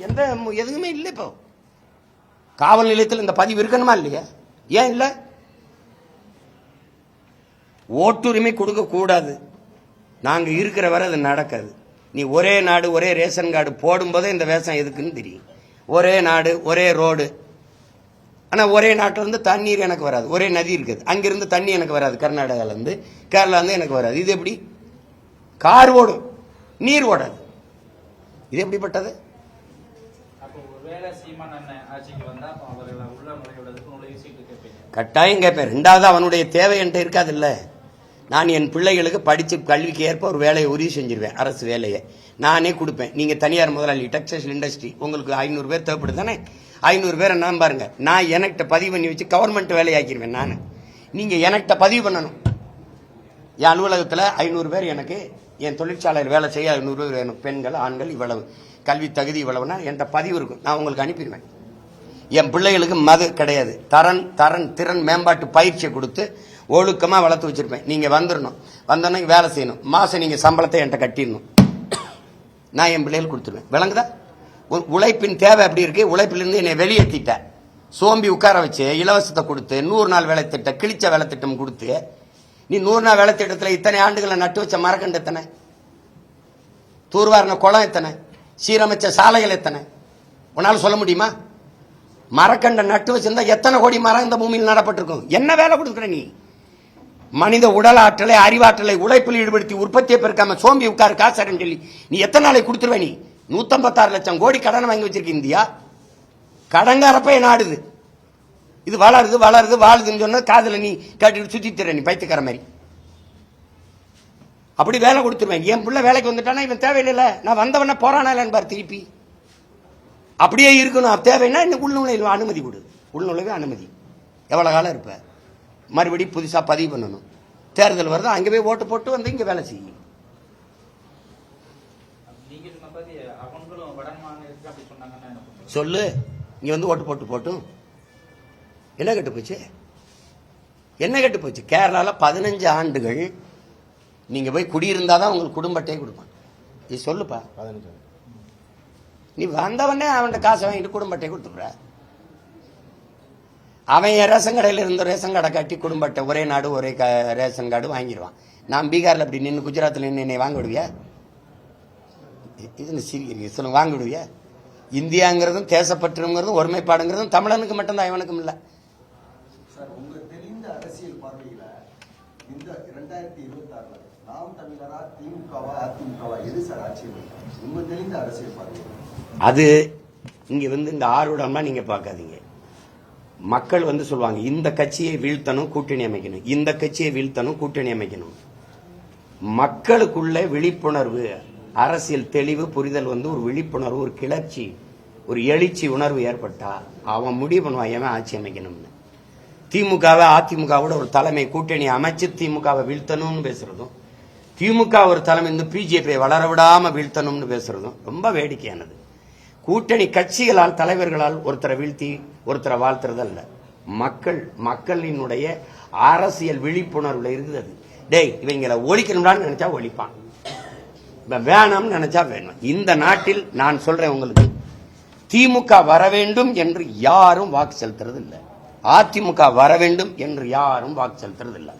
எந்த எதுவுமே இல்லை. இப்போ காவல் நிலையத்தில் இந்த பதிவு இருக்கணுமா இல்லையா? ஏன் இல்லை? ஓட்டுரிமை கொடுக்க கூடாது. நாங்க இருக்கிற வரை அது நடக்காது. நீ ஒரே நாடு ஒரே ரேஷன் கார்டு போடும்போதே இந்த வேஷம் எதுக்குன்னு தெரியும். ஒரே நாடு ஒரே ரோடு. ஆனா ஒரே நாட்டில இருந்து தண்ணீர் எனக்கு வராது. ஒரே நதி இருக்குது, அங்கிருந்து தண்ணி எனக்கு வராது. கர்நாடகால இருந்து கேரளா இருந்து எனக்கு வராது. இது எப்படி? கார் ஓடும், நீர் ஓடாது. இது எப்படிப்பட்டது? கட்டாயம் கேட்பேன். ரெண்டாவது அவனுடைய தேவை என்கிட்ட இருக்காது இல்ல. நான் என் பிள்ளைகளுக்கு படிச்சு கல்விக்கு ஏற்ப ஒரு வேலையை உறுதி செஞ்சிருவேன். அரசு வேலையை நானே கொடுப்பேன். நீங்க தனியார் முதலாளி, டெக்ஸ்டைல் இண்டஸ்ட்ரி, உங்களுக்கு 500 பேர் தேவைப்படுது தானே? 500 பேரை நான் பாருங்க, நான் எனக்கிட்ட பதிவு பண்ணி வச்சு கவர்மெண்ட் வேலையாக்கிடுவேன். நான் நீங்க எனக்கிட்ட பதிவு பண்ணணும். என் அலுவலகத்தில் 500 பேர் எனக்கு, என் தொழிற்சாலையில் வேலை செய்ய 500 பேர் வேணும். பெண்கள் ஆண்கள் இவ்வளவு, கல்வி தகுதி இவ்வளவுனா என்கிட்ட பதிவு இருக்கும். நான் உங்களுக்கு அனுப்பிடுவேன். என் பிள்ளைகளுக்கு மது கிடையாது. திறன் மேம்பாட்டு பயிற்சியை கொடுத்து ஒழுக்கமா வளர்த்து வச்சிருப்பேன். நீங்க வந்துடணும், வந்தோன்னா வேலை செய்யணும். மாசம் நீங்க சம்பளத்தை என்கிட்ட கட்டிடணும். நான் என் பிள்ளைகளுக்கு கொடுத்துருவேன். விளங்குதா? உழைப்பின் தேவை அப்படி இருக்கு. உழைப்பிலிருந்து என்னை வெளியேற்றிட்ட, சோம்பி உட்கார வச்சு இலவசத்தை கொடுத்து 100 நாள் வேலை திட்டம், கிழிச்ச வேலை திட்டம் கொடுத்து, நீ 100 நாள் வேலை திட்டத்தில் இத்தனை ஆண்டுகளை நட்டு வச்ச மரக்கண்டு எத்தனை, தூர்வாரின குளம் எத்தனை, சீரமைச்ச சாலைகள் எத்தனை, உன்னால சொல்ல முடியுமா? மரக்கண்டை நட்டு வச்சிருந்தா எத்தனை கோடி மரம் இந்த பூமியில் நடப்பட்டிருக்கும். என்ன வேலை கொடுக்குற நீ? மனித உடல் ஆற்றலை, அறிவாற்றலை உழைப்பில் ஈடுபடுத்தி உற்பத்தியை பெருக்காம சோம்பி உட்காரு காசரன்னு சொல்லி நீ எத்தனை நாளை கொடுத்துருவ? நீ 156 லட்சம் கோடி கடன் வாங்கி வச்சிருக்க இந்தியா. கடங்காரப்ப நாடுது. இது வளருது வளருது வாழுதுன்னு சொன்னா காதுல நீ கேட்டுட்டு சுத்தி தர, நீ பைத்தியக்கார மாதிரி. அப்படி வேலை கொடுத்துருவேன். என் பிள்ளை வேலைக்கு வந்துட்டானா இவன் தேவையில்லை, நான் வந்தவன போறானா பாரு திருப்பி. அப்படியே இருக்கணும். தேவைன்னா இன்னும் உள்நுழைவு அனுமதி கொடு. உள்நுழைவு அனுமதி எவ்வளவு காலம் இருப்ப? மறுபடி புதுசா பதிவு பண்ணணும். தேர்தல் வருது, அங்க போய் ஓட்டு போட்டு வந்து இங்க வேலை செய்யும். சொல்லு, இங்க வந்து ஓட்டு போட்டு போட்டும். என்ன கெட்டு போச்சு? என்ன கெட்டு போச்சு? கேரளால 15 ஆண்டுகள் நீங்க போய் குடியிருந்தாதான் உங்களுக்கு குடும்ப அட்டையை கொடுப்பான். நீ சொல்லுப்பா. 15 நீ வந்தவனே அவன் காசை வாங்கிட்டு குடும்ப அட்டையை கொடுத்துடுற. அவன் ரேஷன் கடையில் இருந்த ரேஷன் கடை கட்டி குடும்ப அட்டை, ஒரே நாடு ஒரே ரேஷன் கார்டு வாங்கிடுவான். நான் பீகார்ல அப்படி நின்று, குஜராத்தில் நின்று என்னை வாங்க விடுவியா? இது சொல்லுங்க, வாங்க விடுவியா? இந்தியாங்கிறதும் தேசப்பற்றுங்கிறதும் ஒருமைப்பாடுங்கிறதும் தமிழனுக்கு மட்டும்தான், இவனுக்கும் இல்லை. அது இங்க வந்து இந்த ஆர்வடமா நீங்க பார்க்காதீங்க. மக்கள் வந்து சொல்லுவாங்க, இந்த கட்சியை வீழ்த்தணும் கூட்டணி அமைக்கணும், இந்த கட்சியை வீழ்த்தணும் கூட்டணி அமைக்கணும். மக்களுக்குள்ள விழிப்புணர்வு, அரசியல் தெளிவு, புரிதல் வந்து ஒரு விழிப்புணர்வு, ஒரு கிளர்ச்சி, ஒரு எழுச்சி உணர்வு ஏற்பட்டா அவன் முடிவு பண்ணுவான் எவன் ஆட்சி அமைக்கணும்னு. திமுகவை அதிமுகவோட ஒரு தலைமை கூட்டணி அமைச்சு திமுகவை வீழ்த்தணும்னு பேசுறதும், திமுக ஒரு தலைமை இந்த பிஜேபியை வளர விடாம வீழ்த்தணும்னு பேசுறதும் ரொம்ப வேடிக்கையானது. கூட்டணி கட்சிகளால், தலைவர்களால் ஒருத்தரை வீழ்த்தி ஒருத்தரை வாழ்த்துறது அல்ல. மக்களினுடைய அரசியல் விழிப்புணர்வுல இருக்குது அது. டேய், இவங்களை ஒழிக்கணும்னு நினைச்சா ஒழிப்பான், வேணாம்னு நினைச்சா வேணும். இந்த நாட்டில் நான் சொல்றேன் உங்களுக்கு, திமுக வர வேண்டும் என்று யாரும் வாக்கு செலுத்துறது இல்லை, அதிமுக வர வேண்டும் என்று யாரும் வாக்கு செலுத்துறது இல்லை.